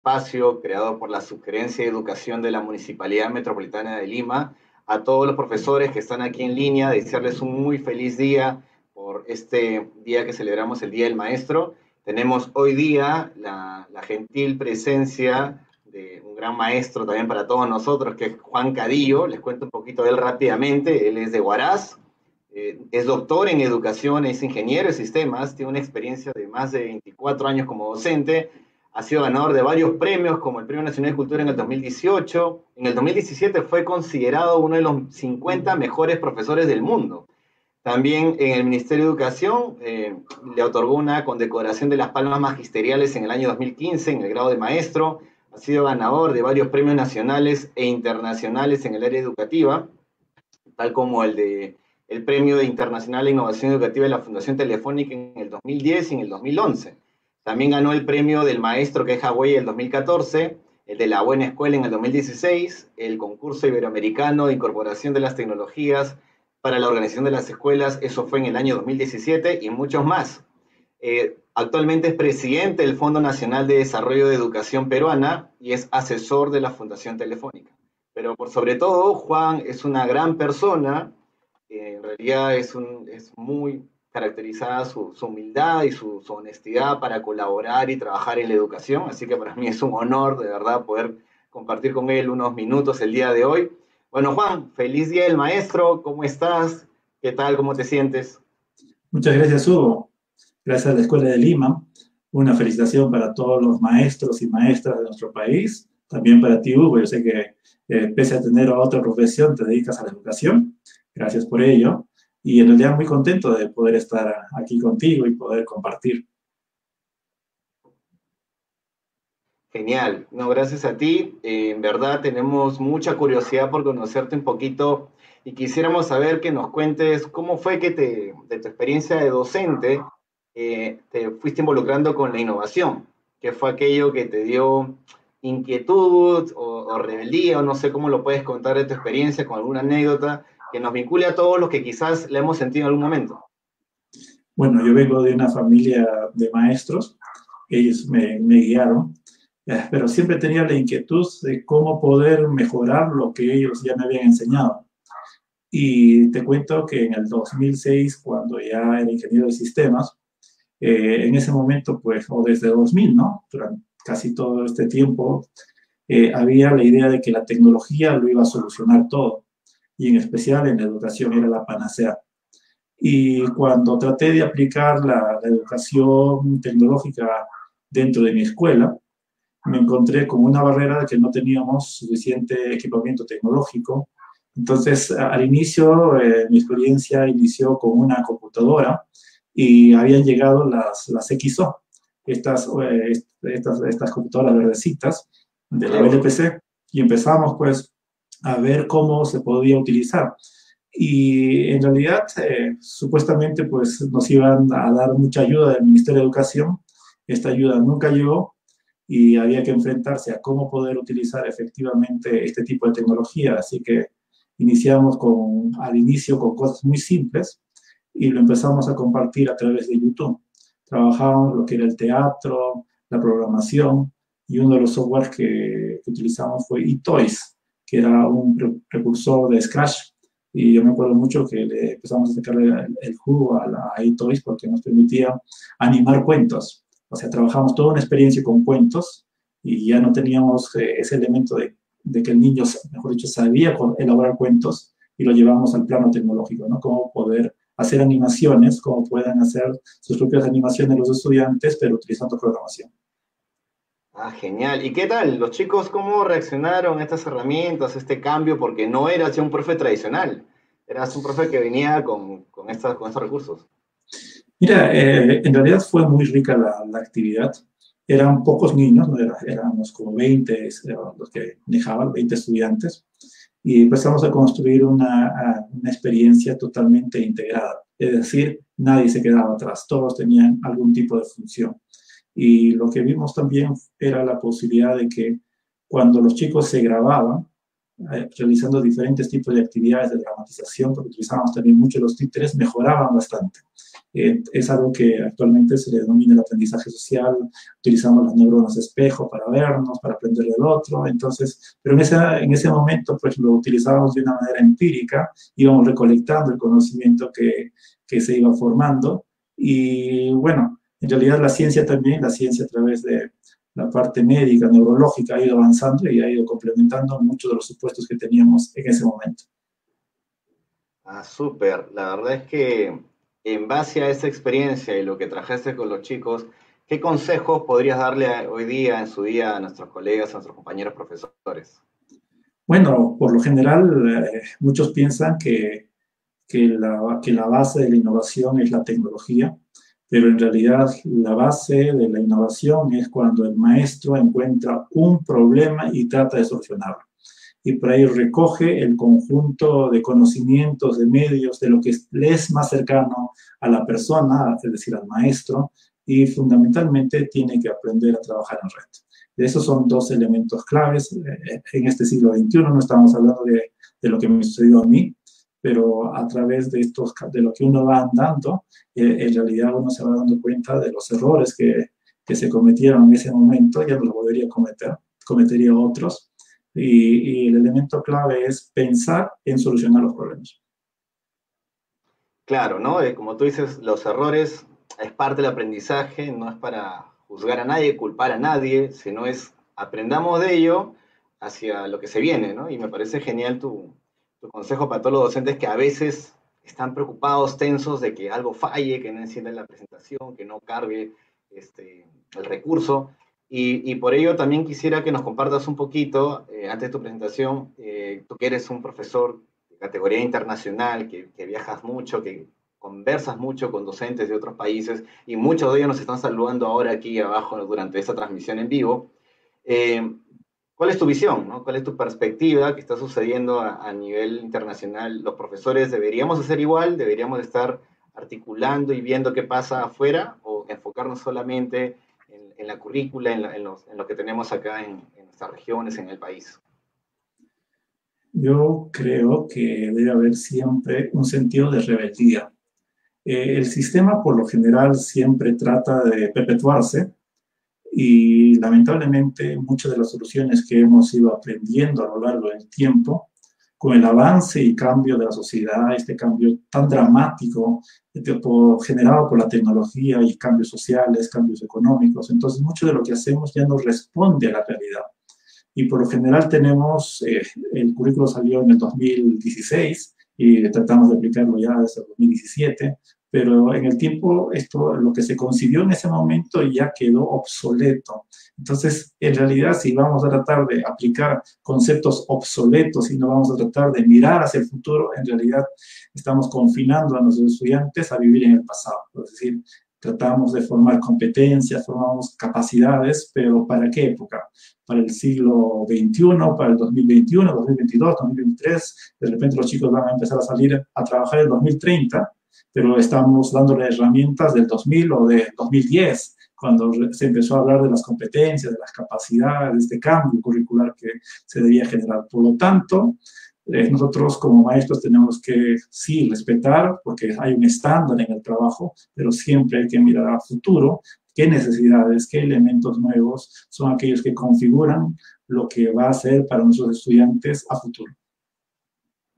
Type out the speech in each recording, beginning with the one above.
espacio creado por la Subgerencia de Educación de la Municipalidad Metropolitana de Lima. A todos los profesores que están aquí en línea, desearles un muy feliz día por este día que celebramos el Día del Maestro. Tenemos hoy día la gentil presencia de un gran maestro también para todos nosotros, que es Juan Cadillo. Les cuento un poquito de él rápidamente. Él es de Huaraz, es doctor en educación, es ingeniero de sistemas, tiene una experiencia de más de 24 años como docente, ha sido ganador de varios premios, como el Premio Nacional de Cultura en el 2018. En el 2017 fue considerado uno de los 50 mejores profesores del mundo. También en el Ministerio de Educación le otorgó una condecoración de las Palmas Magisteriales en el año 2015 en el grado de maestro. Ha sido ganador de varios premios nacionales e internacionales en el área educativa, tal como el Premio Internacional de Innovación Educativa de la Fundación Telefónica en el 2010 y en el 2011. También ganó el Premio del Maestro Queja Güey en el 2014, el de la Buena Escuela en el 2016, el Concurso Iberoamericano de Incorporación de las Tecnologías para la Organización de las Escuelas, eso fue en el año 2017, y muchos más. Actualmente es presidente del Fondo Nacional de Desarrollo de Educación Peruana y es asesor de la Fundación Telefónica. Pero por sobre todo, Juan es una gran persona, en realidad es muy caracterizada su humildad y su honestidad para colaborar y trabajar en la educación, así que para mí es un honor de verdad poder compartir con él unos minutos el día de hoy. Bueno, Juan, feliz Día del Maestro, ¿cómo estás? ¿Qué tal? ¿Cómo te sientes? Muchas gracias, Hugo. Gracias a la Escuela de Lima. Una felicitación para todos los maestros y maestras de nuestro país. También para ti, Hugo. Yo sé que pese a tener otra profesión, te dedicas a la educación. Gracias por ello. Y en realidad muy contento de poder estar aquí contigo y poder compartir. Genial, no, gracias a ti. En verdad tenemos mucha curiosidad por conocerte un poquito y quisiéramos saber que nos cuentes cómo fue que de tu experiencia de docente te fuiste involucrando con la innovación, qué fue aquello que te dio inquietud o rebeldía, o no sé cómo lo puedes contar de tu experiencia con alguna anécdota que nos vincule a todos los que quizás le hemos sentido en algún momento. Bueno, yo vengo de una familia de maestros. Ellos me guiaron, pero siempre tenía la inquietud de cómo poder mejorar lo que ellos ya me habían enseñado. Y te cuento que en el 2006, cuando ya era ingeniero de sistemas, en ese momento, pues, o desde 2000, ¿no? Durante casi todo este tiempo, había la idea de que la tecnología lo iba a solucionar todo, y en especial en la educación era la panacea. Y cuando traté de aplicar la educación tecnológica dentro de mi escuela, me encontré con una barrera de que no teníamos suficiente equipamiento tecnológico. Entonces, al inicio, mi experiencia inició con una computadora y habían llegado las XO, estas computadoras verdecitas de la BLPC, y empezamos pues a ver cómo se podía utilizar. Y en realidad, supuestamente, pues nos iban a dar mucha ayuda del Ministerio de Educación. Esta ayuda nunca llegó y había que enfrentarse a cómo poder utilizar efectivamente este tipo de tecnología. Así que iniciamos al inicio con cosas muy simples y lo empezamos a compartir a través de YouTube. Trabajábamos lo que era el teatro, la programación, y uno de los softwares que utilizamos fue eToys, que era un precursor de Scratch. Y yo me acuerdo mucho que le empezamos a sacarle el jugo a eToys porque nos permitía animar cuentos. O sea, trabajamos toda una experiencia con cuentos y ya no teníamos ese elemento de que el niño, mejor dicho, sabía elaborar cuentos, y lo llevamos al plano tecnológico, ¿no? Cómo poder hacer animaciones, cómo puedan hacer sus propias animaciones los estudiantes, pero utilizando programación. Ah, genial. ¿Y qué tal? ¿Los chicos cómo reaccionaron a estas herramientas, a este cambio? Porque no eras ya un profe tradicional, eras un profe que venía con estos recursos. Mira, en realidad fue muy rica la actividad. Eran pocos niños, ¿no? Éramos como 20 los que dejaban, 20 estudiantes, y empezamos a construir una experiencia totalmente integrada. Es decir, nadie se quedaba atrás, todos tenían algún tipo de función. Y lo que vimos también era la posibilidad de que cuando los chicos se grababan, realizando diferentes tipos de actividades de dramatización, porque utilizábamos también mucho los títeres, mejoraban bastante. Es algo que actualmente se le denomina el aprendizaje social. Utilizamos las neuronas espejo para vernos, para aprender del otro. Entonces, pero en ese momento pues lo utilizábamos de una manera empírica, íbamos recolectando el conocimiento que se iba formando. Y bueno, en realidad la ciencia también, la ciencia a través de la parte médica, neurológica, ha ido avanzando y ha ido complementando muchos de los supuestos que teníamos en ese momento. Ah, súper. La verdad es que en base a esa experiencia y lo que trajiste con los chicos, ¿qué consejos podrías darle hoy día, en su día, a nuestros colegas, a nuestros compañeros profesores? Bueno, por lo general, muchos piensan que la base de la innovación es la tecnología, pero en realidad la base de la innovación es cuando el maestro encuentra un problema y trata de solucionarlo. Y por ahí recoge el conjunto de conocimientos, de medios, de lo que le es más cercano a la persona, es decir, al maestro, y fundamentalmente tiene que aprender a trabajar en red. Esos son dos elementos claves. En este siglo XXI no estamos hablando de lo que me sucedió a mí, pero a través de lo que uno va andando, en realidad uno se va dando cuenta de los errores que se cometieron en ese momento, ya no los volvería a cometería otros, y el elemento clave es pensar en solucionar los problemas. Claro, ¿no? Como tú dices, los errores es parte del aprendizaje, no es para juzgar a nadie, culpar a nadie, sino es aprendamos de ello hacia lo que se viene, ¿no? Y me parece genial tu consejo para todos los docentes que a veces están preocupados, tensos de que algo falle, que no encienda la presentación, que no cargue el recurso. Y por ello también quisiera que nos compartas un poquito, antes de tu presentación, tú que eres un profesor categoría internacional, que viajas mucho, que conversas mucho con docentes de otros países y muchos de ellos nos están saludando ahora aquí abajo durante esta transmisión en vivo. Eh, ¿Cuál es tu visión? ¿No? ¿Cuál es tu perspectiva que está sucediendo a nivel internacional? ¿Los profesores deberíamos hacer igual? ¿Deberíamos estar articulando y viendo qué pasa afuera? ¿O enfocarnos solamente en la currícula, en lo que tenemos acá en nuestras regiones, en el país? Yo creo que debe haber siempre un sentido de rebeldía. El sistema, por lo general, siempre trata de perpetuarse y lamentablemente muchas de las soluciones que hemos ido aprendiendo a lo largo del tiempo, con el avance y cambio de la sociedad, este cambio tan dramático generado por la tecnología y cambios sociales, cambios económicos, entonces mucho de lo que hacemos ya no responde a la realidad. Y por lo general tenemos, el currículo salió en el 2016 y tratamos de aplicarlo ya desde el 2017, pero en el tiempo lo que se concibió en ese momento ya quedó obsoleto. Entonces, en realidad, si vamos a tratar de aplicar conceptos obsoletos y no vamos a tratar de mirar hacia el futuro, en realidad estamos confinando a nuestros estudiantes a vivir en el pasado. Es decir, tratamos de formar competencias, formamos capacidades, pero ¿para qué época? Para el siglo XXI, para el 2021, 2022, 2023. De repente los chicos van a empezar a salir a trabajar en el 2030, pero estamos dándole herramientas del 2000 o de 2010, cuando se empezó a hablar de las competencias, de las capacidades, de este cambio curricular que se debía generar. Por lo tanto, nosotros como maestros tenemos que, sí, respetar, porque hay un estándar en el trabajo, pero siempre hay que mirar a futuro qué necesidades, qué elementos nuevos son aquellos que configuran lo que va a ser para nuestros estudiantes a futuro.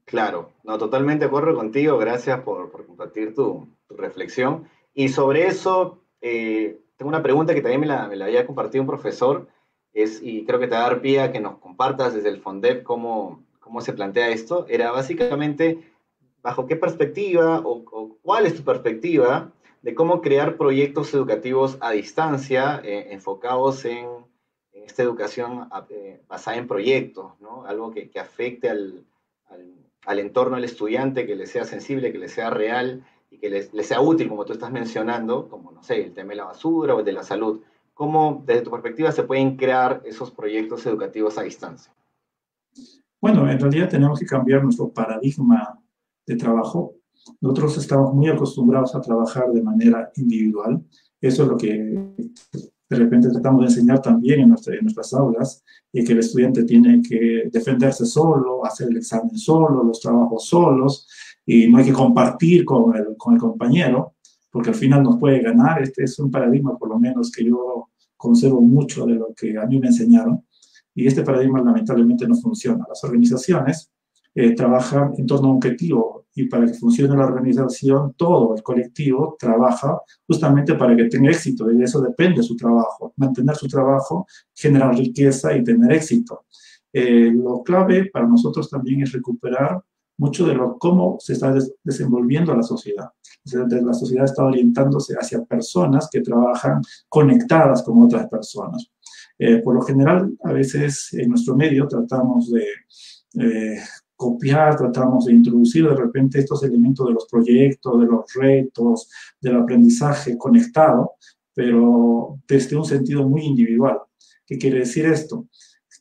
Claro, no, totalmente de acuerdo contigo, gracias por compartir tu reflexión. Y sobre eso, tengo una pregunta que también me la había compartido un profesor, y creo que te va a dar pie a que nos compartas desde el FONDEP cómo se plantea esto. Era básicamente, ¿bajo qué perspectiva o cuál es tu perspectiva de cómo crear proyectos educativos a distancia enfocados en esta educación basada en proyectos, ¿no? Algo que afecte al entorno del estudiante, que le sea sensible, que le sea real y que le sea útil, como tú estás mencionando, como, no sé, el tema de la basura o el de la salud. ¿Cómo, desde tu perspectiva, se pueden crear esos proyectos educativos a distancia? Bueno, en realidad tenemos que cambiar nuestro paradigma de trabajo. Nosotros estamos muy acostumbrados a trabajar de manera individual. Eso es lo que De repente tratamos de enseñar también en nuestras aulas que el estudiante tiene que defenderse solo, hacer el examen solo, los trabajos solos, y no hay que compartir con el compañero, porque al final nos puede ganar. Este es un paradigma, por lo menos, que yo conservo mucho de lo que a mí me enseñaron, y este paradigma lamentablemente no funciona. Las organizaciones trabajan en torno a un objetivo, y para que funcione la organización, todo el colectivo trabaja justamente para que tenga éxito, y de eso depende su trabajo, mantener su trabajo, generar riqueza y tener éxito. Lo clave para nosotros también es recuperar mucho de cómo se está desenvolviendo la sociedad. La sociedad está orientándose hacia personas que trabajan conectadas con otras personas. Por lo general, a veces en nuestro medio tratamos de copiar, tratamos de introducir de repente estos elementos de los proyectos, de los retos, del aprendizaje conectado, pero desde un sentido muy individual. ¿Qué quiere decir esto?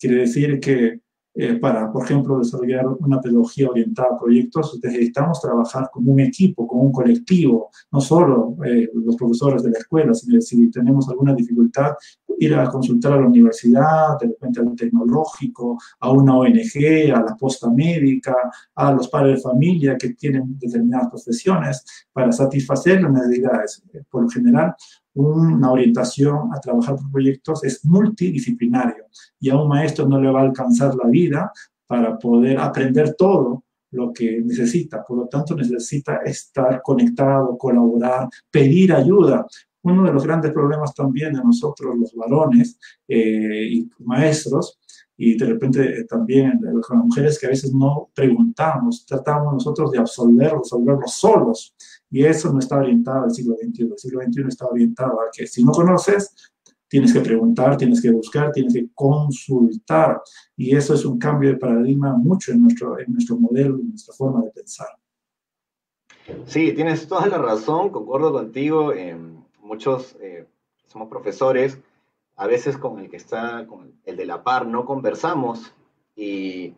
Quiere decir que para, por ejemplo, desarrollar una pedagogía orientada a proyectos, necesitamos trabajar como un equipo, como un colectivo, no solo los profesores de la escuela, sino si tenemos alguna dificultad, ir a consultar a la universidad, de repente al tecnológico, a una ONG, a la posta médica, a los padres de familia que tienen determinadas profesiones para satisfacer las necesidades. Por lo general, una orientación a trabajar por proyectos es multidisciplinario, y a un maestro no le va a alcanzar la vida para poder aprender todo lo que necesita. Por lo tanto, necesita estar conectado, colaborar, pedir ayuda. Uno de los grandes problemas también de nosotros, los varones y maestros, y de repente también con las mujeres, que a veces no preguntamos, tratamos nosotros de resolverlo solos. Y eso no está orientado al siglo XXI. El siglo XXI está orientado a que si no conoces, tienes que preguntar, tienes que buscar, tienes que consultar. Y eso es un cambio de paradigma mucho en nuestro modelo, en nuestra forma de pensar. Sí, tienes toda la razón, concuerdo contigo. Muchos somos profesores, a veces con el que está, con el de la par, no conversamos, y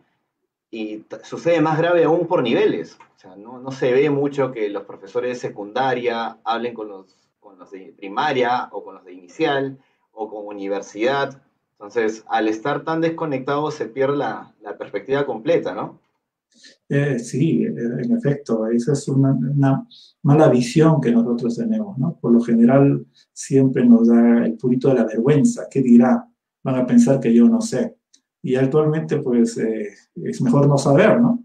sucede más grave aún por niveles. O sea, no se ve mucho que los profesores de secundaria hablen con los de primaria o con los de inicial o con universidad. Entonces, al estar tan desconectados se pierde la perspectiva completa, ¿no? Sí, en efecto, esa es una mala visión que nosotros tenemos, ¿no? Por lo general siempre nos da el purito de la vergüenza. ¿Qué dirá? Van a pensar que yo no sé. Y actualmente, pues, es mejor no saber, ¿no?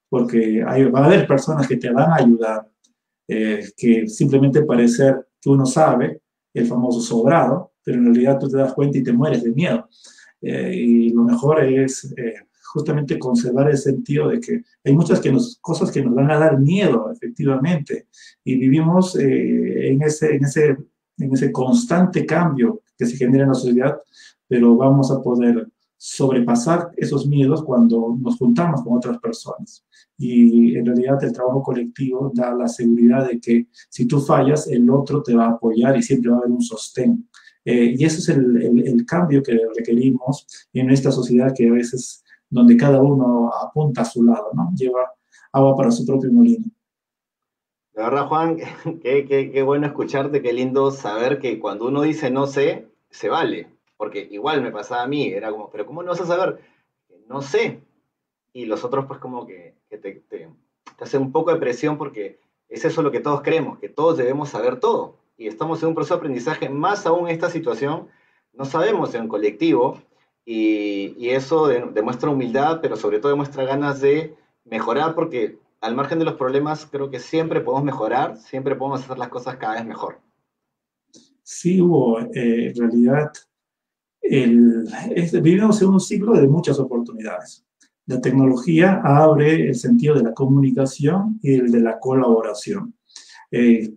Porque va a haber personas que te van a ayudar, que simplemente parecer que uno sabe, el famoso sobrado, pero en realidad tú te das cuenta y te mueres de miedo. Y lo mejor es justamente conservar el sentido de que hay muchas cosas que nos van a dar miedo, efectivamente, y vivimos en ese constante cambio que se genera en la sociedad, pero vamos a poder sobrepasar esos miedos cuando nos juntamos con otras personas. Y en realidad el trabajo colectivo da la seguridad de que si tú fallas, el otro te va a apoyar y siempre va a haber un sostén. Y ese es el cambio que requerimos en esta sociedad que a veces, donde cada uno apunta a su lado, ¿no? Lleva agua para su propio molino. De verdad, Juan, qué bueno escucharte, qué lindo saber que cuando uno dice no sé, se vale. Porque igual me pasaba a mí, era como, pero ¿cómo no vas a saber? No sé. Y los otros pues como que te hacen un poco de presión, porque es eso lo que todos creemos, que todos debemos saber todo. Y estamos en un proceso de aprendizaje, más aún en esta situación, no sabemos en colectivo, y eso demuestra humildad, pero sobre todo demuestra ganas de mejorar, porque al margen de los problemas creo que siempre podemos mejorar, siempre podemos hacer las cosas cada vez mejor. Sí, Hugo, en realidad vivimos en un ciclo de muchas oportunidades. La tecnología abre el sentido de la comunicación y el de la colaboración,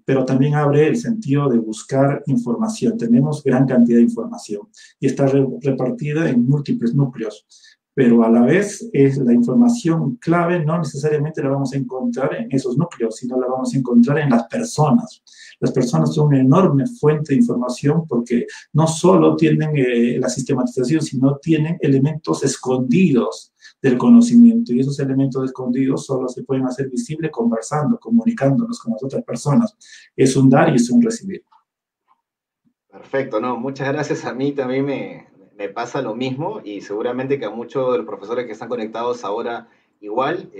pero también abre el sentido de buscar información. Tenemos gran cantidad de información y está repartida en múltiples núcleos, pero a la vez es la información clave, no necesariamente la vamos a encontrar en esos núcleos, sino la vamos a encontrar en las personas. Las personas son una enorme fuente de información, porque no solo tienen la sistematización, sino tienen elementos escondidos del conocimiento, y esos elementos escondidos solo se pueden hacer visibles conversando, comunicándonos con las otras personas. Es un dar y es un recibir. Perfecto, no, muchas gracias. A mí también me pasa lo mismo y seguramente que a muchos de los profesores que están conectados ahora igual.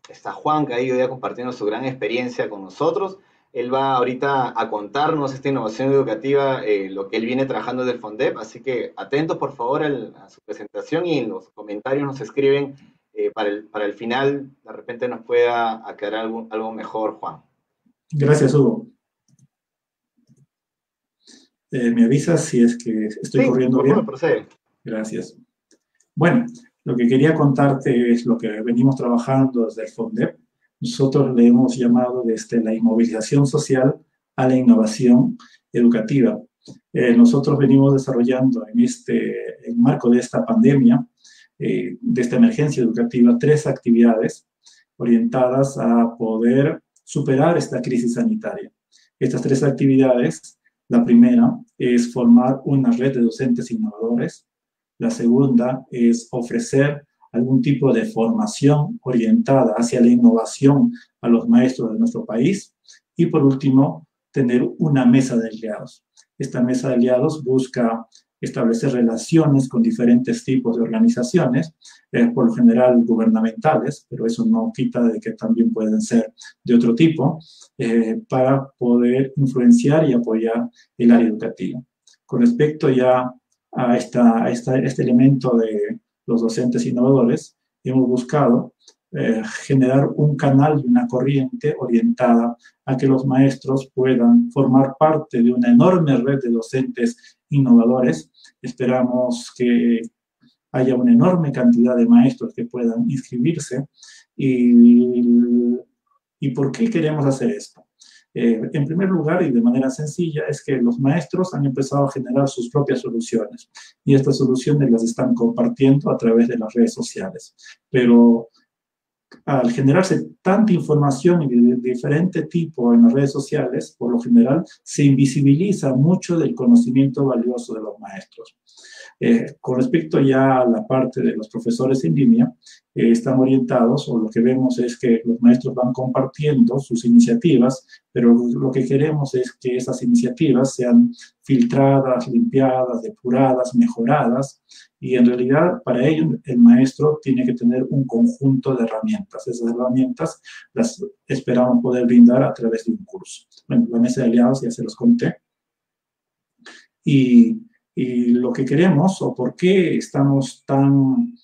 Está Juan, que ha ido ya compartiendo su gran experiencia con nosotros. Él va ahorita a contarnos esta innovación educativa, lo que él viene trabajando desde el FONDEP, así que atentos por favor a su presentación y en los comentarios nos escriben para el final, de repente nos pueda aclarar algo mejor, Juan. Gracias, Hugo. ¿Me avisas si es que estoy Sí, corriendo por bien? favor, procede. Gracias. Bueno, lo que quería contarte es lo que venimos trabajando desde el FONDEP. Nosotros le hemos llamado desde la inmovilización social a la innovación educativa. Nosotros venimos desarrollando en marco de esta pandemia, de esta emergencia educativa, 3 actividades orientadas a poder superar esta crisis sanitaria. Estas 3 actividades, la primera es formar una red de docentes innovadores. La segunda es ofrecer algún tipo de formación orientada hacia la innovación a los maestros de nuestro país. Y por último, tener una mesa de aliados. Esta mesa de aliados busca establecer relaciones con diferentes tipos de organizaciones, por lo general gubernamentales, pero eso no quita de que también pueden ser de otro tipo, para poder influenciar y apoyar el área educativa. Con respecto ya a este elemento de los docentes innovadores, hemos buscado generar un canal y una corriente orientada a que los maestros puedan formar parte de una enorme red de docentes innovadores. Esperamos que haya una enorme cantidad de maestros que puedan inscribirse. ¿Y por qué queremos hacer esto? En primer lugar, y de manera sencilla, es que los maestros han empezado a generar sus propias soluciones y estas soluciones las están compartiendo a través de las redes sociales. Pero al generarse tanta información de diferente tipo en las redes sociales, por lo general se invisibiliza mucho del conocimiento valioso de los maestros. Con respecto ya a la parte de los profesores en línea, están orientados, o lo que vemos es que los maestros van compartiendo sus iniciativas, pero lo que queremos es que esas iniciativas sean filtradas, limpiadas, depuradas, mejoradas, y en realidad para ello el maestro tiene que tener un conjunto de herramientas. Esas herramientas las esperamos poder brindar a través de un curso. Bueno, la mesa de aliados ya se los conté. Y lo que queremos, o por qué estamos tan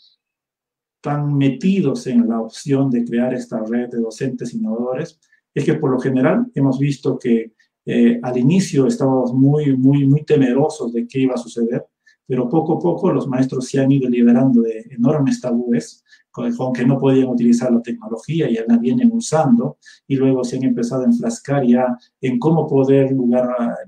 metidos en la opción de crear esta red de docentes innovadores, es que por lo general hemos visto que al inicio estábamos muy temerosos de qué iba a suceder, pero poco a poco los maestros se han ido liberando de enormes tabúes con que no podían utilizar la tecnología, ya la vienen usando, y luego se han empezado a enfrascar ya en cómo poder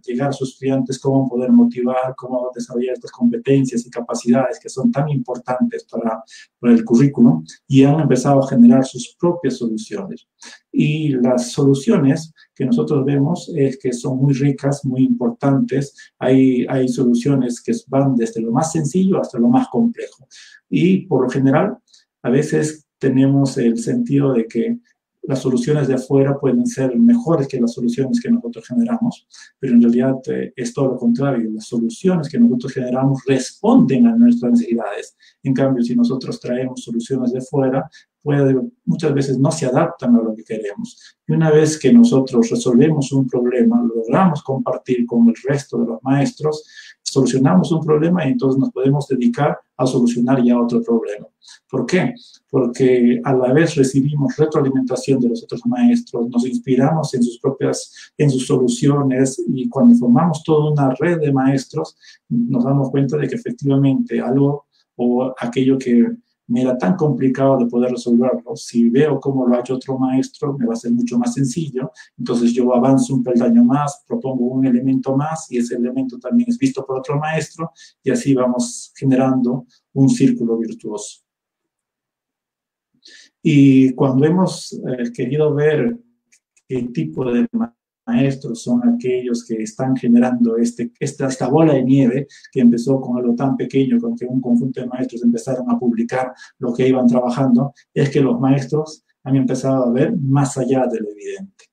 llegar a sus estudiantes, cómo poder motivar, cómo desarrollar estas competencias y capacidades que son tan importantes para el currículum, y han empezado a generar sus propias soluciones. Y las soluciones que nosotros vemos es que son muy ricas, muy importantes. Hay soluciones que van desde lo más sencillo hasta lo más complejo. Y por lo general, a veces tenemos el sentido de que las soluciones de afuera pueden ser mejores que las soluciones que nosotros generamos, pero en realidad es todo lo contrario. Las soluciones que nosotros generamos responden a nuestras necesidades. En cambio, si nosotros traemos soluciones de fuera, muchas veces no se adaptan a lo que queremos. Y una vez que nosotros resolvemos un problema, lo logramos compartir con el resto de los maestros, solucionamos un problema y entonces nos podemos dedicar a solucionar ya otro problema. ¿Por qué? Porque a la vez recibimos retroalimentación de los otros maestros, nos inspiramos en sus soluciones, y cuando formamos toda una red de maestros nos damos cuenta de que efectivamente algo o aquello que me era tan complicado de poder resolverlo, si veo cómo lo ha hecho otro maestro, me va a ser mucho más sencillo. Entonces yo avanzo un peldaño más, propongo un elemento más, y ese elemento también es visto por otro maestro, y así vamos generando un círculo virtuoso. Y cuando hemos querido ver qué tipo de maestros son aquellos que están generando esta bola de nieve que empezó con algo tan pequeño, con que un conjunto de maestros empezaron a publicar lo que iban trabajando, es que los maestros han empezado a ver más allá de lo evidente.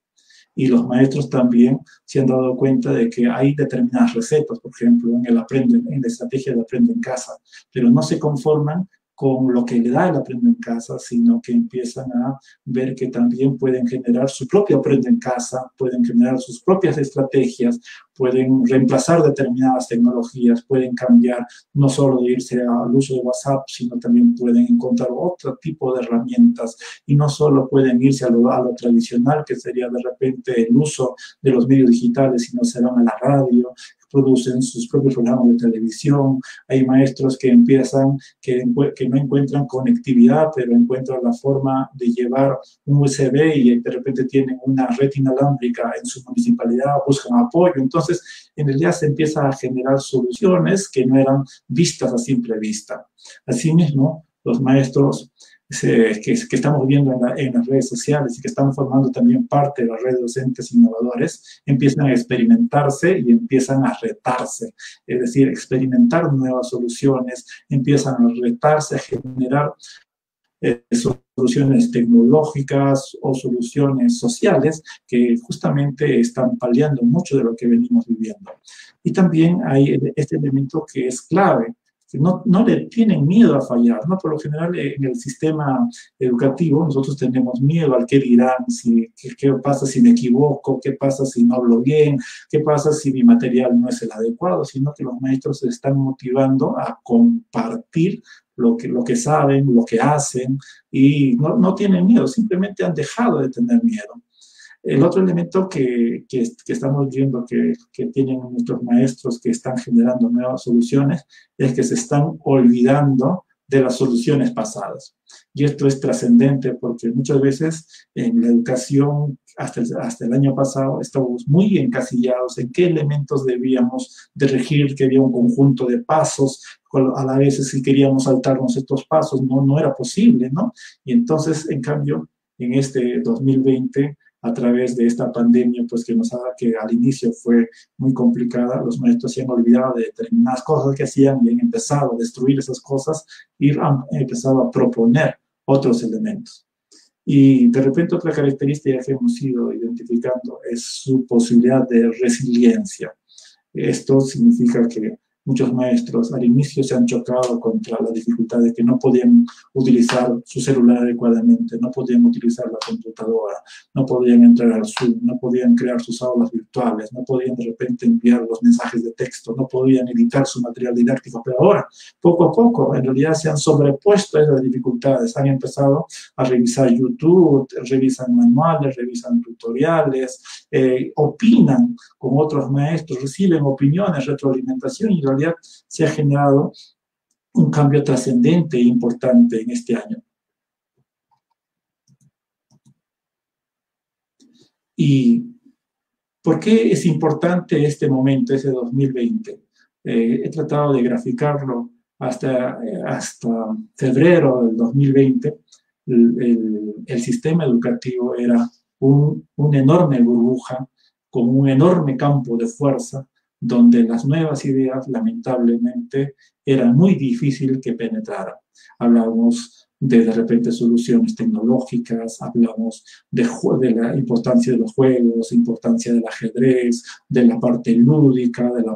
Y los maestros también se han dado cuenta de que hay determinadas recetas, por ejemplo, en en la estrategia de Aprende en Casa, pero no se conforman con lo que le da el Aprende en Casa, sino que empiezan a ver que también pueden generar su propio Aprende en Casa, pueden generar sus propias estrategias, pueden reemplazar determinadas tecnologías, pueden cambiar, no solo de irse al uso de WhatsApp, sino también pueden encontrar otro tipo de herramientas y no solo pueden irse a lo tradicional, que sería de repente el uso de los medios digitales, sino se van a la radio, producen sus propios programas de televisión. Hay maestros que empiezan, que no encuentran conectividad, pero encuentran la forma de llevar un USB y de repente tienen una red inalámbrica en su municipalidad, buscan apoyo. Entonces, en realidad se empieza a generar soluciones que no eran vistas a simple vista. Asimismo, los maestros que estamos viendo en las redes sociales y que están formando también parte de las redes docentes innovadores, empiezan a experimentarse y empiezan a retarse, es decir, experimentar nuevas soluciones, empiezan a retarse, a generar soluciones tecnológicas o soluciones sociales que justamente están paliando mucho de lo que venimos viviendo. Y también hay este elemento que es clave, que no le tienen miedo a fallar, ¿no? Por lo general, en el sistema educativo nosotros tenemos miedo al qué dirán, qué pasa si me equivoco, qué pasa si no hablo bien, qué pasa si mi material no es el adecuado, sino que los maestros se están motivando a compartir lo que saben, lo que hacen, y no tienen miedo, simplemente han dejado de tener miedo. El otro elemento que estamos viendo que tienen nuestros maestros que están generando nuevas soluciones es que se están olvidando de las soluciones pasadas. Y esto es trascendente porque muchas veces en la educación, hasta el año pasado, estábamos muy encasillados en qué elementos debíamos de regir, que había un conjunto de pasos, a la vez si queríamos saltarnos estos pasos no era posible, ¿no? Y entonces, en cambio, en este 2020, a través de esta pandemia, pues que al inicio fue muy complicada, los maestros se han olvidado de determinadas cosas que hacían y han empezado a destruir esas cosas y han empezado a proponer otros elementos. Y de repente otra característica que hemos ido identificando es su posibilidad de resiliencia. Esto significa que muchos maestros al inicio se han chocado contra la dificultad de que no podían utilizar su celular adecuadamente, no podían utilizar la computadora, no podían entrar al Zoom, no podían crear sus aulas virtuales, no podían de repente enviar los mensajes de texto, no podían editar su material didáctico. Pero ahora, poco a poco, en realidad se han sobrepuesto a esas dificultades, han empezado a revisar YouTube, revisan manuales, revisan tutoriales, opinan con otros maestros, reciben opiniones, retroalimentación, y en realidad se ha generado un cambio trascendente e importante en este año. ¿Y por qué es importante este momento, ese 2020? He tratado de graficarlo hasta febrero del 2020. El sistema educativo era una enorme burbuja con un enorme campo de fuerza donde las nuevas ideas, lamentablemente, era muy difícil que penetraran. Hablamos de repente soluciones tecnológicas, hablamos de la importancia de los juegos, importancia del ajedrez, de la parte lúdica, de la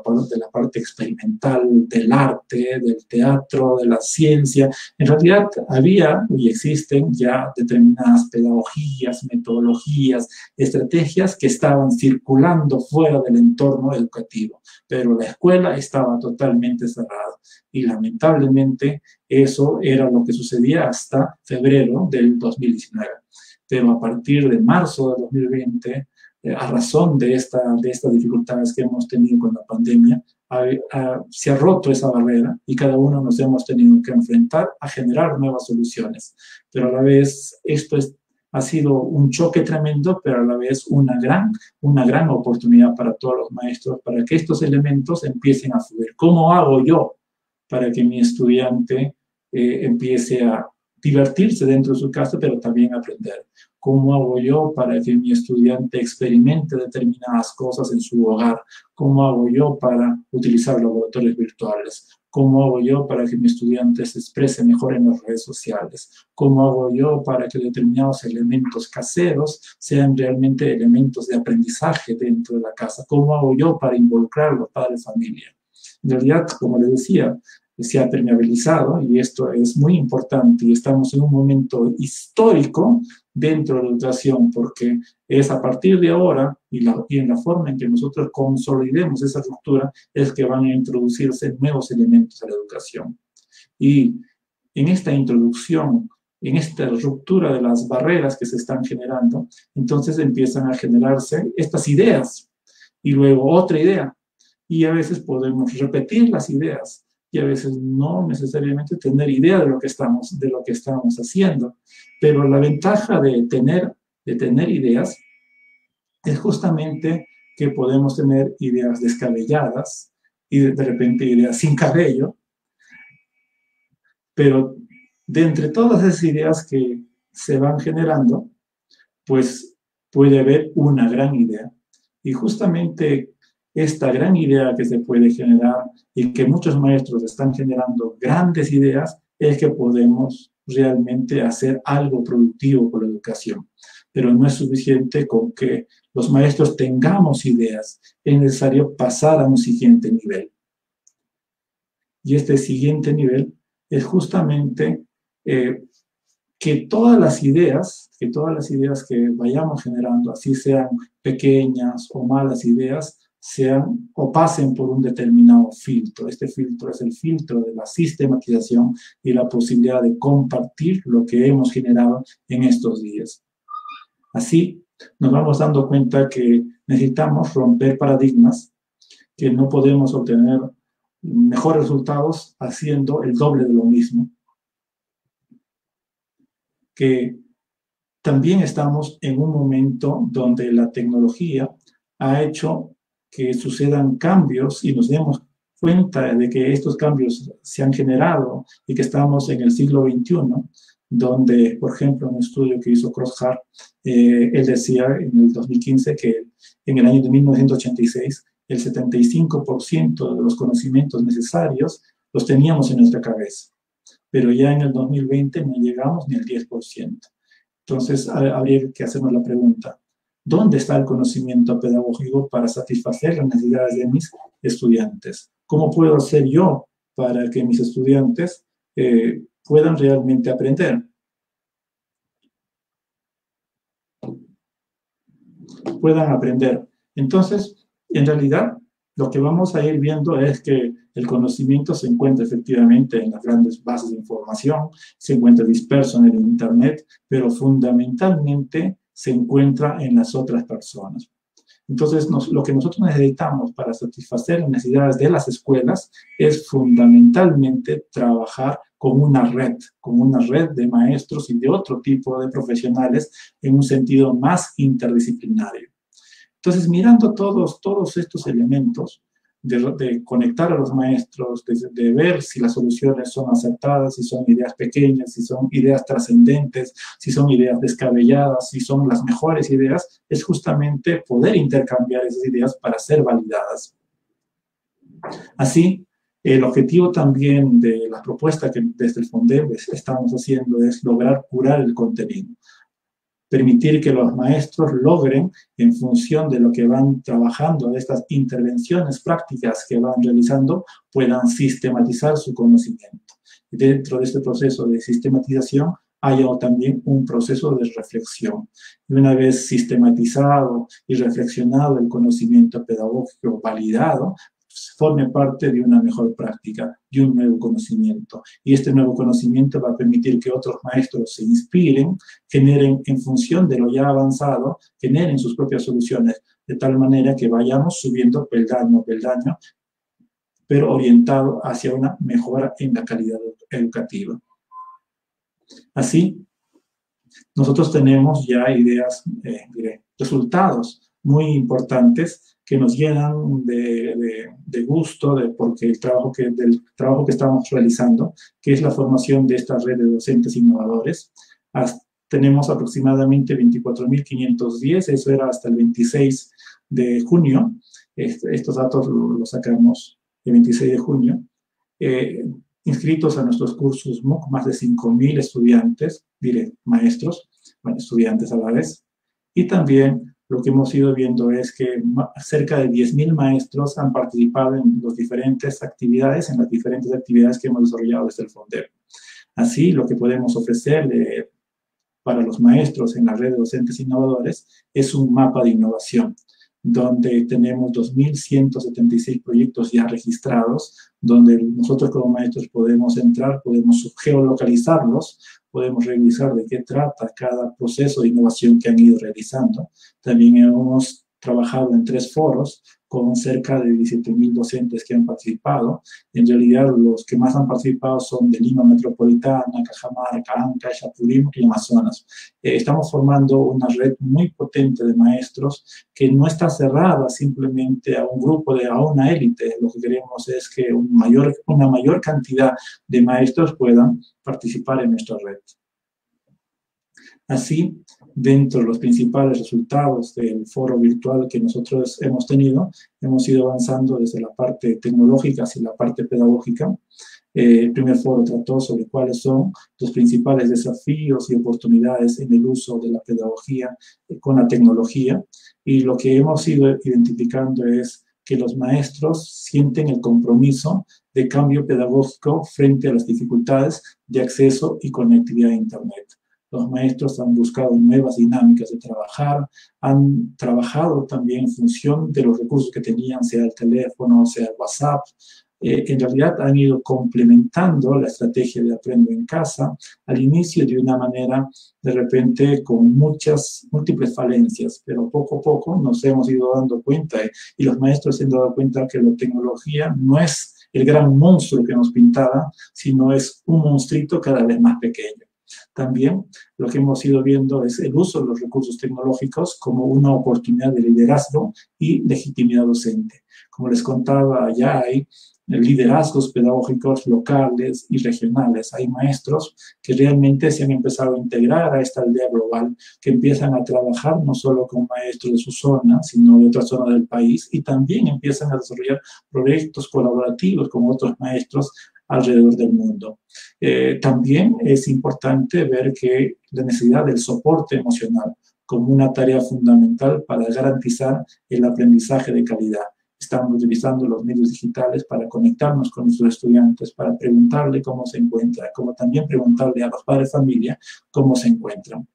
parte experimental, del arte, del teatro, de la ciencia. En realidad había y existen ya determinadas pedagogías, metodologías, estrategias que estaban circulando fuera del entorno educativo, pero la escuela estaba totalmente cerrada y lamentablemente eso era lo que sucedía hasta febrero del 2019. Pero a partir de marzo del 2020, a razón de estas dificultades que hemos tenido con la pandemia, se ha roto esa barrera y cada uno nos hemos tenido que enfrentar a generar nuevas soluciones. Pero a la vez esto ha sido un choque tremendo, pero a la vez una gran oportunidad para todos los maestros, para que estos elementos empiecen a fluir. ¿Cómo hago yo para que mi estudiante empiece a divertirse dentro de su casa, pero también aprender. ¿Cómo hago yo para que mi estudiante experimente determinadas cosas en su hogar? ¿Cómo hago yo para utilizar laboratorios virtuales? ¿Cómo hago yo para que mi estudiante se exprese mejor en las redes sociales? ¿Cómo hago yo para que determinados elementos caseros sean realmente elementos de aprendizaje dentro de la casa? ¿Cómo hago yo para involucrar a los padres de familia? En realidad, como les decía, se ha permeabilizado y esto es muy importante y estamos en un momento histórico dentro de la educación porque es a partir de ahora y en la forma en que nosotros consolidemos esa ruptura es que van a introducirse nuevos elementos a la educación. Y en esta introducción, en esta ruptura de las barreras que se están generando, entonces empiezan a generarse estas ideas y luego otra idea. Y a veces podemos repetir las ideas y a veces no necesariamente tener idea de lo que estamos haciendo. Pero la ventaja de tener ideas es justamente que podemos tener ideas descabelladas y de repente ideas sin cabello, pero de entre todas esas ideas que se van generando, pues puede haber una gran idea. Y justamente esta gran idea que se puede generar y que muchos maestros están generando grandes ideas es que podemos realmente hacer algo productivo con la educación. Pero no es suficiente con que los maestros tengamos ideas, es necesario pasar a un siguiente nivel. Y este siguiente nivel es justamente que todas las ideas que vayamos generando, así sean pequeñas o malas ideas, sean o pasen por un determinado filtro. Este filtro es el filtro de la sistematización y la posibilidad de compartir lo que hemos generado en estos días. Así nos vamos dando cuenta que necesitamos romper paradigmas, que no podemos obtener mejores resultados haciendo el doble de lo mismo, que también estamos en un momento donde la tecnología ha hecho que sucedan cambios y nos demos cuenta de que estos cambios se han generado y que estamos en el siglo XXI, donde, por ejemplo, en un estudio que hizo Crosshart, él decía en el 2015 que en el año de 1986 el 75% de los conocimientos necesarios los teníamos en nuestra cabeza, pero ya en el 2020 no llegamos ni al 10%. Entonces, habría que hacernos la pregunta, ¿dónde está el conocimiento pedagógico para satisfacer las necesidades de mis estudiantes? ¿Cómo puedo hacer yo para que mis estudiantes puedan realmente aprender? Puedan aprender. Entonces, en realidad, lo que vamos a ir viendo es que el conocimiento se encuentra efectivamente en las grandes bases de información, se encuentra disperso en el Internet, pero fundamentalmente se encuentra en las otras personas. Entonces, lo que nosotros necesitamos para satisfacer las necesidades de las escuelas es fundamentalmente trabajar con una red de maestros y de otro tipo de profesionales en un sentido más interdisciplinario. Entonces, mirando todos estos elementos, de conectar a los maestros, de ver si las soluciones son acertadas, si son ideas pequeñas, si son ideas trascendentes, si son ideas descabelladas, si son las mejores ideas, es justamente poder intercambiar esas ideas para ser validadas. Así, el objetivo también de la propuesta que desde el FONDEP estamos haciendo es lograr curar el contenido. Permitir que los maestros logren, en función de lo que van trabajando, de estas intervenciones prácticas que van realizando, puedan sistematizar su conocimiento. Y dentro de este proceso de sistematización, haya también un proceso de reflexión. Y una vez sistematizado y reflexionado el conocimiento pedagógico validado, forme parte de una mejor práctica, de un nuevo conocimiento. Y este nuevo conocimiento va a permitir que otros maestros se inspiren, generen en función de lo ya avanzado, generen sus propias soluciones, de tal manera que vayamos subiendo peldaño a peldaño, pero orientado hacia una mejora en la calidad educativa. Así, nosotros tenemos ya ideas, resultados muy importantes que nos llenan de gusto porque del trabajo que estamos realizando, que es la formación de esta red de docentes innovadores. Tenemos aproximadamente 24.510, eso era hasta el 26 de junio. Estos datos los sacamos el 26 de junio. Inscritos a nuestros cursos MOOC, más de 5.000 estudiantes, diré maestros, bueno, estudiantes a la vez. Y también lo que hemos ido viendo es que cerca de 10.000 maestros han participado en las diferentes actividades que hemos desarrollado desde el Fondeo. Así, lo que podemos ofrecer para los maestros en la red de docentes innovadores es un mapa de innovación, donde tenemos 2.176 proyectos ya registrados, donde nosotros como maestros podemos entrar, podemos geolocalizarlos, podemos revisar de qué trata cada proceso de innovación que han ido realizando. También hemos trabajado en 3 foros con cerca de 17.000 docentes que han participado. En realidad, los que más han participado son de Lima Metropolitana, Cajamarca, Anca, Chapurín y Amazonas. Estamos formando una red muy potente de maestros que no está cerrada simplemente a un grupo, a una élite. Lo que queremos es que una mayor cantidad de maestros puedan participar en nuestra red. Así, dentro de los principales resultados del foro virtual que nosotros hemos tenido, hemos ido avanzando desde la parte tecnológica hacia la parte pedagógica. El primer foro trató sobre cuáles son los principales desafíos y oportunidades en el uso de la pedagogía con la tecnología. Y lo que hemos ido identificando es que los maestros sienten el compromiso de cambio pedagógico frente a las dificultades de acceso y conectividad a Internet. Los maestros han buscado nuevas dinámicas de trabajar, han trabajado también en función de los recursos que tenían, sea el teléfono, sea el WhatsApp. En realidad han ido complementando la estrategia de Aprendo en Casa, al inicio de una manera de repente con múltiples falencias, pero poco a poco nos hemos ido dando cuenta y los maestros se han dado cuenta que la tecnología no es el gran monstruo que nos pintaba, sino es un monstruito cada vez más pequeño. También lo que hemos ido viendo es el uso de los recursos tecnológicos como una oportunidad de liderazgo y legitimidad docente. Como les contaba, ya hay liderazgos pedagógicos locales y regionales. Hay maestros que realmente se han empezado a integrar a esta aldea global, que empiezan a trabajar no solo con maestros de su zona, sino de otra zona del país, y también empiezan a desarrollar proyectos colaborativos con otros maestros alrededor del mundo. También es importante ver que la necesidad del soporte emocional como una tarea fundamental para garantizar el aprendizaje de calidad. Estamos utilizando los medios digitales para conectarnos con nuestros estudiantes, para preguntarle cómo se encuentra, como también preguntarle a los padres de familia cómo se encuentran.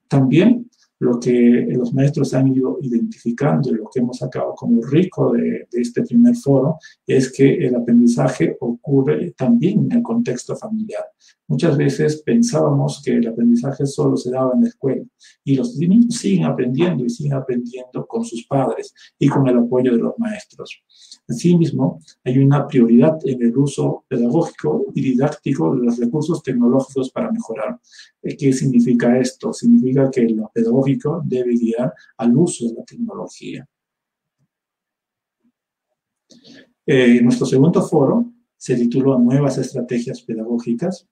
También lo que los maestros han ido identificando y lo que hemos sacado como rico de este primer foro es que el aprendizaje ocurre también en el contexto familiar. Muchas veces pensábamos que el aprendizaje solo se daba en la escuela y los niños siguen aprendiendo y siguen aprendiendo con sus padres y con el apoyo de los maestros. Asimismo, hay una prioridad en el uso pedagógico y didáctico de los recursos tecnológicos para mejorar. ¿Qué significa esto? Significa que lo pedagógico debe guiar al uso de la tecnología. Nuestro segundo foro se tituló Nuevas estrategias pedagógicas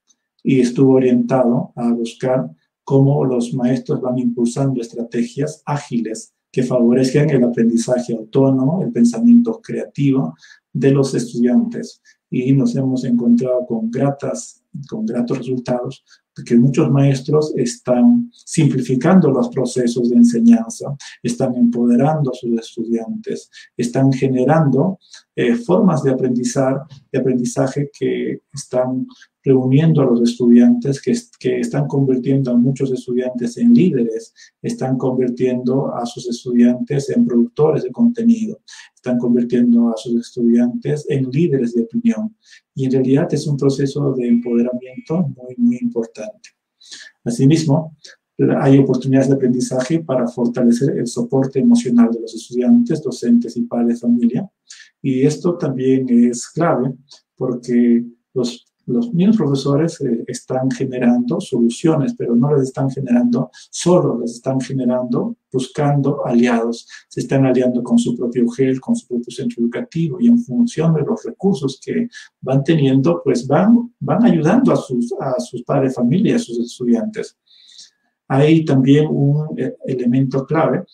y estuvo orientado a buscar cómo los maestros van impulsando estrategias ágiles que favorezcan el aprendizaje autónomo, el pensamiento creativo de los estudiantes. Y nos hemos encontrado con gratos resultados, que muchos maestros están simplificando los procesos de enseñanza, están empoderando a sus estudiantes, están generando formas de aprendizaje que están reuniendo a los estudiantes, que están convirtiendo a muchos estudiantes en líderes, están convirtiendo a sus estudiantes en productores de contenido, están convirtiendo a sus estudiantes en líderes de opinión. Y en realidad es un proceso de empoderamiento muy, muy importante. Asimismo, hay oportunidades de aprendizaje para fortalecer el soporte emocional de los estudiantes, docentes y padres de familia. Y esto también es clave porque los Los mismos profesores están generando soluciones, pero no las están generando solo, las están generando buscando aliados. Se están aliando con su propio GEL, con su propio centro educativo, y en función de los recursos que van teniendo, pues van ayudando a sus padres de familia, a sus estudiantes. Hay también un elemento clave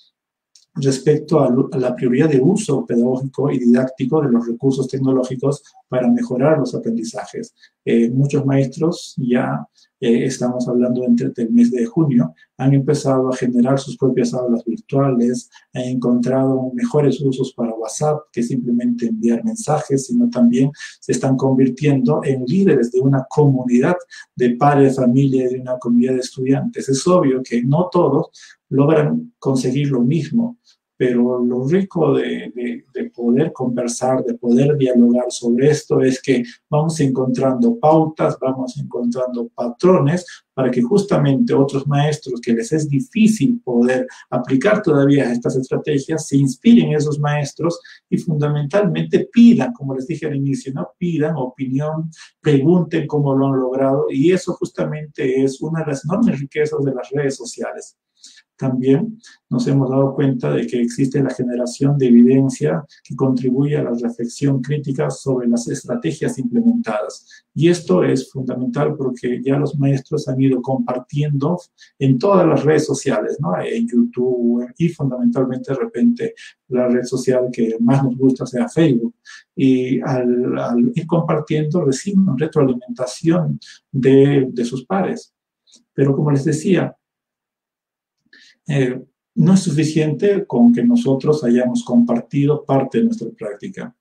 respecto a la prioridad de uso pedagógico y didáctico de los recursos tecnológicos para mejorar los aprendizajes. Muchos maestros ya, estamos hablando entre el mes de junio, han empezado a generar sus propias aulas virtuales, han encontrado mejores usos para WhatsApp que simplemente enviar mensajes, sino también se están convirtiendo en líderes de una comunidad de padres de familia y de una comunidad de estudiantes. Es obvio que no todos logran conseguir lo mismo, pero lo rico de poder conversar, de poder dialogar sobre esto es que vamos encontrando pautas, vamos encontrando patrones para que justamente otros maestros que les es difícil poder aplicar todavía estas estrategias se inspiren en esos maestros y fundamentalmente pidan, como les dije al inicio, ¿no? Pidan opinión, pregunten cómo lo han logrado, y eso justamente es una de las enormes riquezas de las redes sociales. También nos hemos dado cuenta de que existe la generación de evidencia que contribuye a la reflexión crítica sobre las estrategias implementadas. Y esto es fundamental porque ya los maestros han ido compartiendo en todas las redes sociales, ¿no? En YouTube y fundamentalmente de repente la red social que más nos gusta sea Facebook. Y al ir compartiendo reciben retroalimentación de sus pares. Pero como les decía, no es suficiente con que nosotros hayamos compartido parte de nuestra práctica.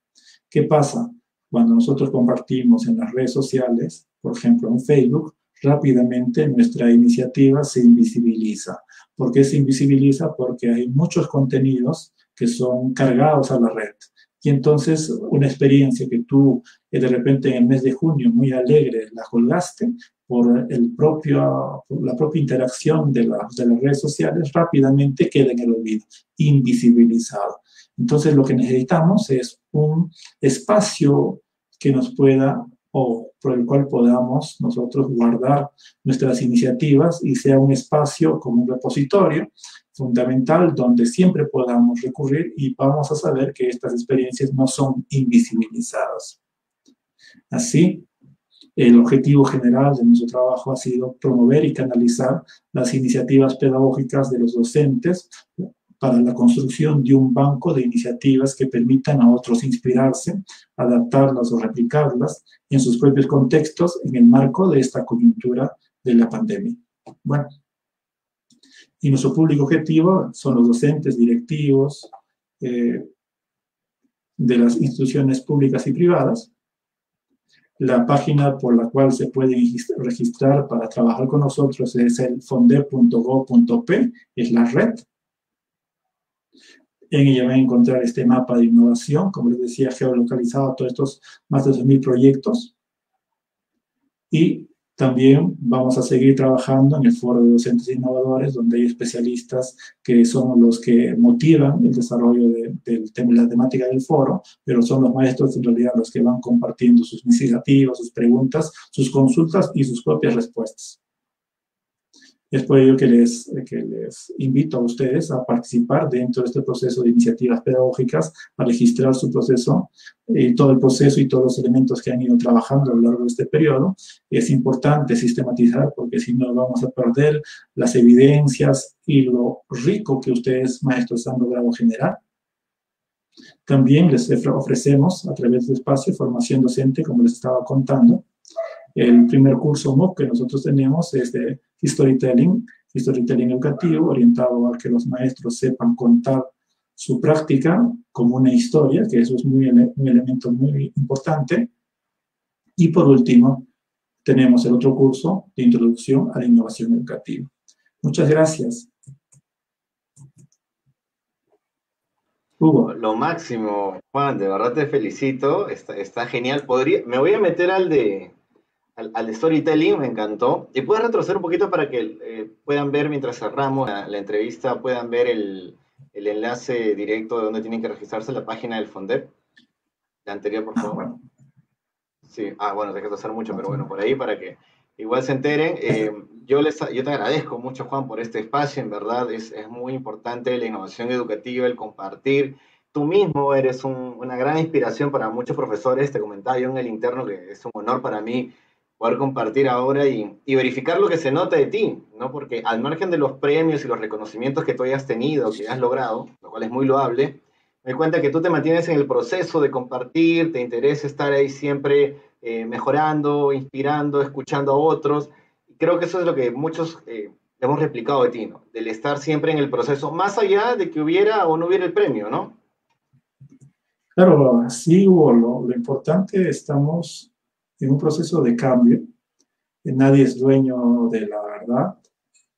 ¿Qué pasa? Cuando nosotros compartimos en las redes sociales, por ejemplo en Facebook, rápidamente nuestra iniciativa se invisibiliza. ¿Por qué se invisibiliza? Porque hay muchos contenidos que son cargados a la red. Y entonces una experiencia que tú de repente en el mes de junio muy alegre la colgaste, por la propia interacción de las redes sociales, rápidamente queda en el olvido, invisibilizado. Entonces lo que necesitamos es un espacio que nos pueda, o por el cual podamos nosotros guardar nuestras iniciativas y sea un espacio como un repositorio fundamental donde siempre podamos recurrir y vamos a saber que estas experiencias no son invisibilizadas. Así, el objetivo general de nuestro trabajo ha sido promover y canalizar las iniciativas pedagógicas de los docentes para la construcción de un banco de iniciativas que permitan a otros inspirarse, adaptarlas o replicarlas en sus propios contextos en el marco de esta coyuntura de la pandemia. Bueno, y nuestro público objetivo son los docentes, directivos de las instituciones públicas y privadas. La página por la cual se puede registrar para trabajar con nosotros es el fondep.gov.p, es la red. En ella van a encontrar este mapa de innovación, como les decía, geolocalizado a todos estos más de 2.000 proyectos. Y también vamos a seguir trabajando en el foro de docentes innovadores, donde hay especialistas que son los que motivan el desarrollo del tema, la temática del foro, pero son los maestros en realidad los que van compartiendo sus iniciativas, sus preguntas, sus consultas y sus propias respuestas. Es por ello que les invito a ustedes a participar dentro de este proceso de iniciativas pedagógicas, a registrar su proceso, todo el proceso y todos los elementos que han ido trabajando a lo largo de este periodo. Es importante sistematizar porque si no vamos a perder las evidencias y lo rico que ustedes, maestros, han logrado generar. También les ofrecemos a través de espacio formación docente, como les estaba contando. El primer curso MOOC que nosotros tenemos es de Storytelling educativo, orientado a que los maestros sepan contar su práctica como una historia, que eso es un elemento muy importante. Y por último, tenemos el otro curso de Introducción a la Innovación Educativa. Muchas gracias. Hugo. Lo máximo, Juan, de verdad te felicito, está genial. Me voy a meter al de storytelling, me encantó. ¿Y puedes retroceder un poquito para que puedan ver, mientras cerramos la entrevista, puedan ver el enlace directo de donde tienen que registrarse en la página del FONDEP? La anterior, por favor. Bueno. Sí, bueno, dejes de hacer mucho, pero bueno, por ahí para que igual se enteren. Yo te agradezco mucho, Juan, por este espacio. En verdad es muy importante la innovación educativa, el compartir. Tú mismo eres una gran inspiración para muchos profesores. Te comentaba yo en el interno que es un honor para mí poder compartir ahora y verificar lo que se nota de ti, ¿no? Porque al margen de los premios y los reconocimientos que tú hayas tenido, que has logrado, lo cual es muy loable, me doy cuenta que tú te mantienes en el proceso de compartir, te interesa estar ahí siempre mejorando, inspirando, escuchando a otros. Y creo que eso es lo que muchos hemos replicado de ti, ¿no? Del estar siempre en el proceso, más allá de que hubiera o no hubiera el premio, ¿no? Claro, sí, Hugo, lo importante, estamos en un proceso de cambio. Nadie es dueño de la verdad.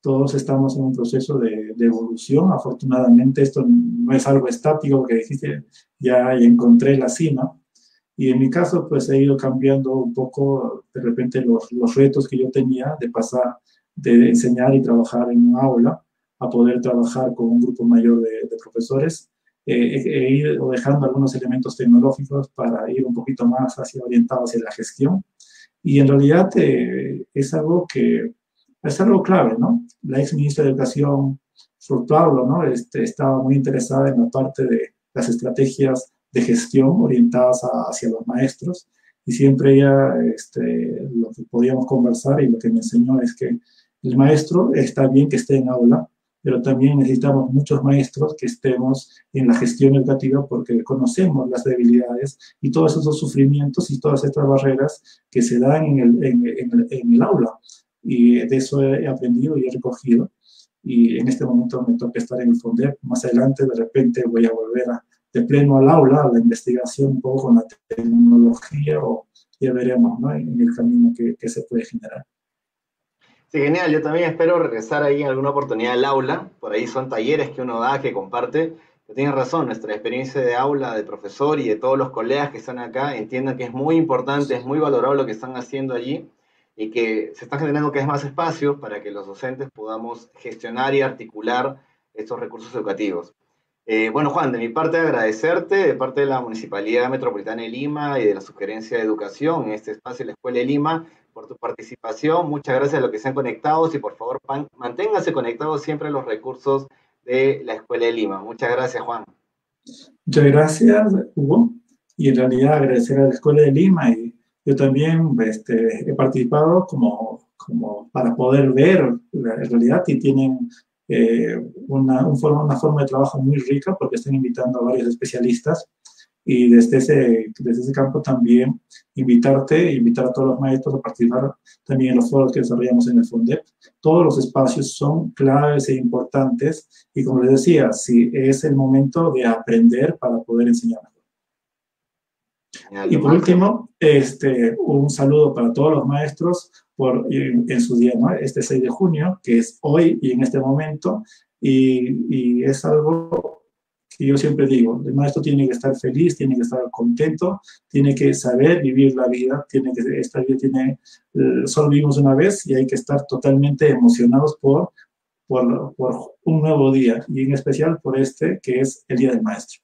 Todos estamos en un proceso de evolución. Afortunadamente, esto no es algo estático que dijiste, ya encontré la cima. Y en mi caso, pues he ido cambiando un poco, de repente, los retos que yo tenía de pasar de enseñar y trabajar en un aula a poder trabajar con un grupo mayor de profesores. He ido dejando algunos elementos tecnológicos para ir un poquito más hacia, orientado hacia la gestión. Y en realidad es algo clave, ¿no? La ex ministra de Educación, Flor Pablo, ¿no? Estaba muy interesada en la parte de las estrategias de gestión orientadas hacia los maestros y siempre ella, lo que podíamos conversar y lo que me enseñó es que el maestro está bien que esté en aula, pero también necesitamos muchos maestros que estemos en la gestión educativa porque conocemos las debilidades y todos esos sufrimientos y todas estas barreras que se dan en el aula. Y de eso he aprendido y he recogido. Y en este momento me toca estar en el FONDEP. Más adelante, de repente, voy a volver de pleno al aula, a la investigación, un poco con la tecnología, o ya veremos, ¿no? En el camino que se puede generar. Sí, genial. Yo también espero regresar ahí en alguna oportunidad al aula. Por ahí son talleres que uno da, que comparte. Pero tienes razón, nuestra experiencia de aula, de profesor y de todos los colegas que están acá entiendan que es muy importante, es muy valorado lo que están haciendo allí y que se está generando que es más espacio para que los docentes podamos gestionar y articular estos recursos educativos. Bueno, Juan, de mi parte agradecerte, de parte de la Municipalidad Metropolitana de Lima y de la Sugerencia de Educación en este espacio de la Escuela de Lima, por tu participación. Muchas gracias a los que se han conectado y por favor manténganse conectados siempre a los recursos de la Escuela de Lima. Muchas gracias, Juan. Muchas gracias, Hugo. Y en realidad agradecer a la Escuela de Lima. Y yo también he participado como para poder ver la realidad y tienen una forma de trabajo muy rica porque están invitando a varios especialistas. Y desde ese campo también invitar a todos los maestros a participar también en los foros que desarrollamos en el FONDEP. Todos los espacios son claves e importantes y como les decía, sí, es el momento de aprender para poder enseñar mejor. Y por último, un saludo para todos los maestros en su día, ¿no? Este 6 de junio, que es hoy y en este momento, y es algo que yo siempre digo, el maestro tiene que estar feliz, tiene que estar contento, tiene que saber vivir la vida, esta vida solo vivimos una vez y hay que estar totalmente emocionados por un nuevo día, y en especial por que es el Día del Maestro.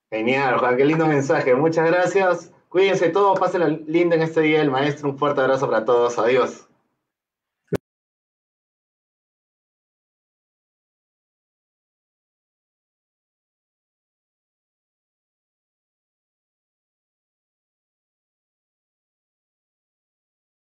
Genial, Juan, qué lindo mensaje. Muchas gracias. Cuídense todos, pásenla lindo en este Día del Maestro. Un fuerte abrazo para todos. Adiós.